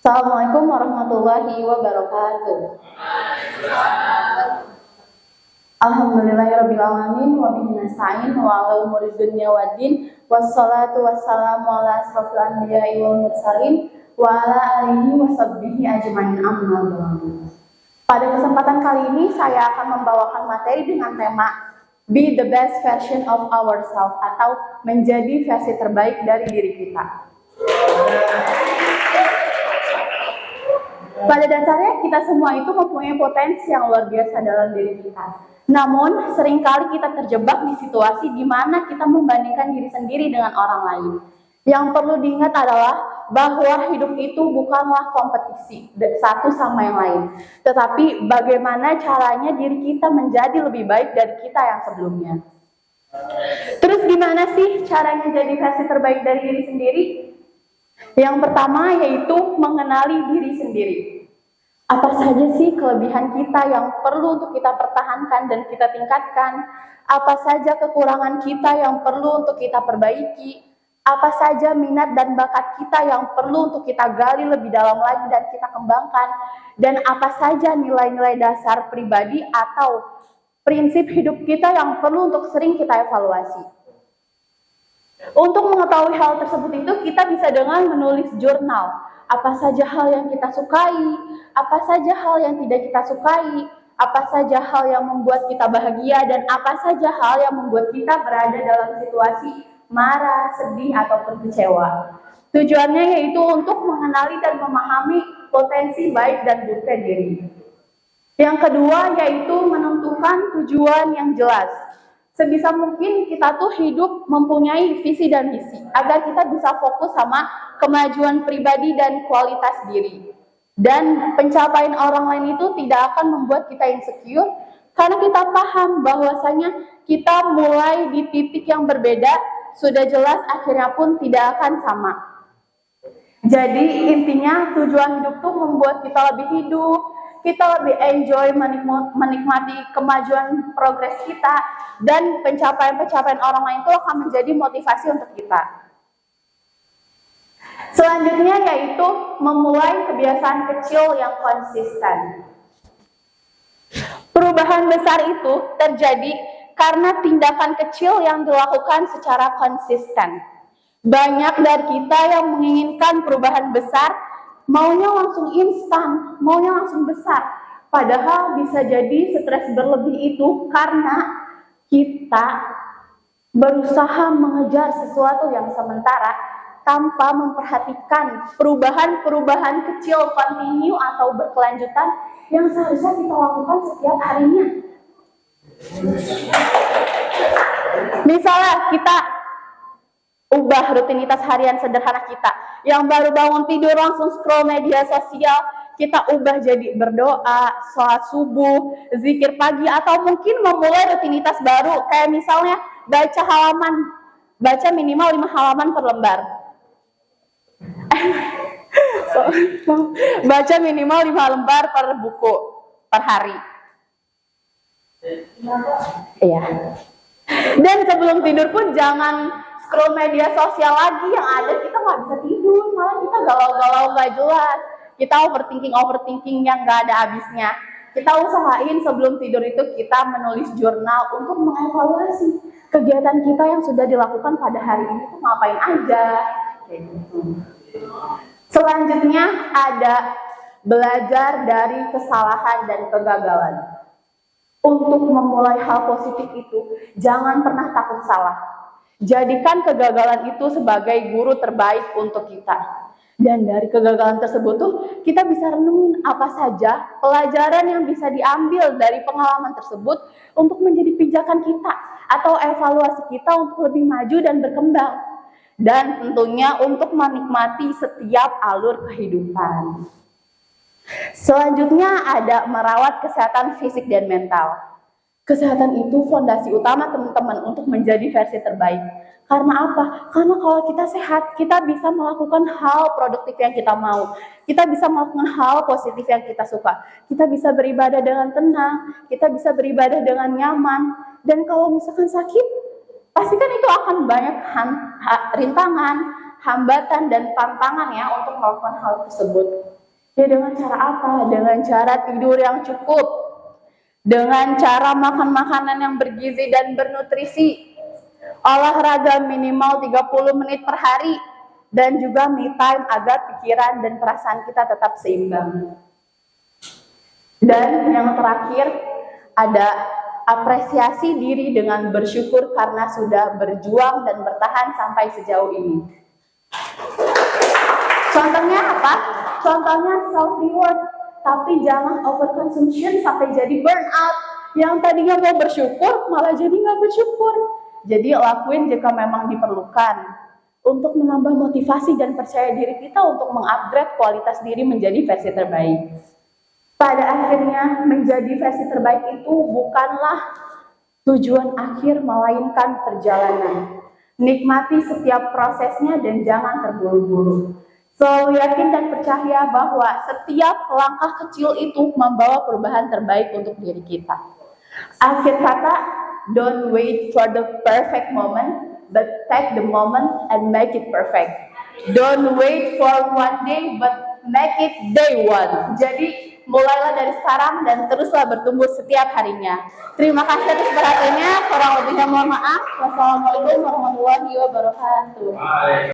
Assalamualaikum warahmatullahi wabarakatuh. Alhamdulillahirrabbilalamin wa bihi nasta'in wa ala umuri dunya waddin wassalatu wassalamu ala asrofil anbiya'i wal mursalin wa ala alihi wa sahbihi ajma'in amma ba'du. Pada kesempatan kali ini saya akan membawakan materi dengan tema Be the best version of ourselves atau menjadi versi terbaik dari diri kita. Pada dasarnya kita semua itu mempunyai potensi yang luar biasa dalam diri kita. Namun seringkali kita terjebak di situasi di mana kita membandingkan diri sendiri dengan orang lain. Yang perlu diingat adalah bahwa hidup itu bukanlah kompetisi satu sama yang lain, tetapi bagaimana caranya diri kita menjadi lebih baik dari kita yang sebelumnya. Terus gimana sih caranya jadi versi terbaik dari diri sendiri? Yang pertama yaitu mengenali diri sendiri. Apa saja sih kelebihan kita yang perlu untuk kita pertahankan dan kita tingkatkan? Apa saja kekurangan kita yang perlu untuk kita perbaiki? Apa saja minat dan bakat kita yang perlu untuk kita gali lebih dalam lagi dan kita kembangkan? Dan apa saja nilai-nilai dasar pribadi atau prinsip hidup kita yang perlu untuk sering kita evaluasi? Untuk mengetahui hal tersebut itu kita bisa dengan menulis jurnal. Apa saja hal yang kita sukai, apa saja hal yang tidak kita sukai, apa saja hal yang membuat kita bahagia, dan apa saja hal yang membuat kita berada dalam situasi marah, sedih, ataupun kecewa. Tujuannya yaitu untuk mengenali dan memahami potensi baik dan buruknya diri. Yang kedua yaitu menentukan tujuan yang jelas. Sebisa mungkin kita tuh hidup mempunyai visi dan misi agar kita bisa fokus sama kemajuan pribadi dan kualitas diri. Dan pencapaian orang lain itu tidak akan membuat kita insecure karena kita paham bahwasanya kita mulai di titik yang berbeda, sudah jelas akhirnya pun tidak akan sama. Jadi intinya tujuan hidup tuh membuat kita lebih hidup, kita lebih enjoy menikmati kemajuan progres kita, dan pencapaian-pencapaian orang lain itu akan menjadi motivasi untuk kita. Selanjutnya yaitu memulai kebiasaan kecil yang konsisten. Perubahan besar itu terjadi karena tindakan kecil yang dilakukan secara konsisten. Banyak dari kita yang menginginkan perubahan besar, maunya langsung instan, maunya langsung besar. Padahal bisa jadi stres berlebih itu karena kita berusaha mengejar sesuatu yang sementara tanpa memperhatikan perubahan-perubahan kecil kontinu atau berkelanjutan yang seharusnya kita lakukan setiap harinya. Misalnya kita ubah rutinitas harian sederhana kita yang baru bangun tidur langsung scroll media sosial, kita ubah jadi berdoa, sholat subuh, zikir pagi, atau mungkin memulai rutinitas baru kayak misalnya baca minimal 5 halaman per lembar. Baca minimal 5 lembar per buku per hari. Iya. Dan sebelum tidur pun jangan scroll media sosial lagi, yang ada kita nggak bisa tidur, malah kita galau-galau nggak jelas, kita overthinking yang nggak ada habisnya. Kita usahain sebelum tidur itu kita menulis jurnal untuk mengevaluasi kegiatan kita yang sudah dilakukan pada hari ini itu ngapain aja. Selanjutnya ada belajar dari kesalahan dan kegagalan. Untuk memulai hal positif itu, jangan pernah takut salah. Jadikan kegagalan itu sebagai guru terbaik untuk kita. Dan dari kegagalan tersebut tuh, kita bisa renungin apa saja pelajaran yang bisa diambil dari pengalaman tersebut untuk menjadi pijakan kita atau evaluasi kita untuk lebih maju dan berkembang. Dan tentunya untuk menikmati setiap alur kehidupan. Selanjutnya ada merawat kesehatan fisik dan mental. Kesehatan itu fondasi utama teman-teman untuk menjadi versi terbaik. Karena apa? Karena kalau kita sehat, kita bisa melakukan hal produktif yang kita mau. Kita bisa melakukan hal positif yang kita suka. Kita bisa beribadah dengan tenang, kita bisa beribadah dengan nyaman. Dan kalau misalkan sakit, pastikan itu akan banyak rintangan, hambatan, dan tantangan ya untuk melakukan hal tersebut. Ya dengan cara apa? Dengan cara tidur yang cukup, dengan cara makan makanan yang bergizi dan bernutrisi, olahraga minimal 30 menit per hari, dan juga me time agar pikiran dan perasaan kita tetap seimbang. Dan yang terakhir, ada apresiasi diri dengan bersyukur karena sudah berjuang dan bertahan sampai sejauh ini. Contohnya apa? Contohnya self reward, tapi jangan overconsumption sampai jadi burnout. Yang tadinya mau bersyukur malah jadi nggak bersyukur. Jadi lakuin jika memang diperlukan untuk menambah motivasi dan percaya diri kita untuk mengupgrade kualitas diri menjadi versi terbaik. Pada akhirnya menjadi versi terbaik itu bukanlah tujuan akhir melainkan perjalanan. Nikmati setiap prosesnya dan jangan terburu-buru. Selalu yakin dan percaya bahwa setiap langkah kecil itu membawa perubahan terbaik untuk diri kita. Akhir kata, don't wait for the perfect moment, but take the moment and make it perfect. Don't wait for one day, but make it day one. Jadi, mulailah dari sekarang dan teruslah bertumbuh setiap harinya. Terima kasih atas perhatiannya. Kurang lebihnya mohon maaf. Wassalamualaikum warahmatullahi wabarakatuh.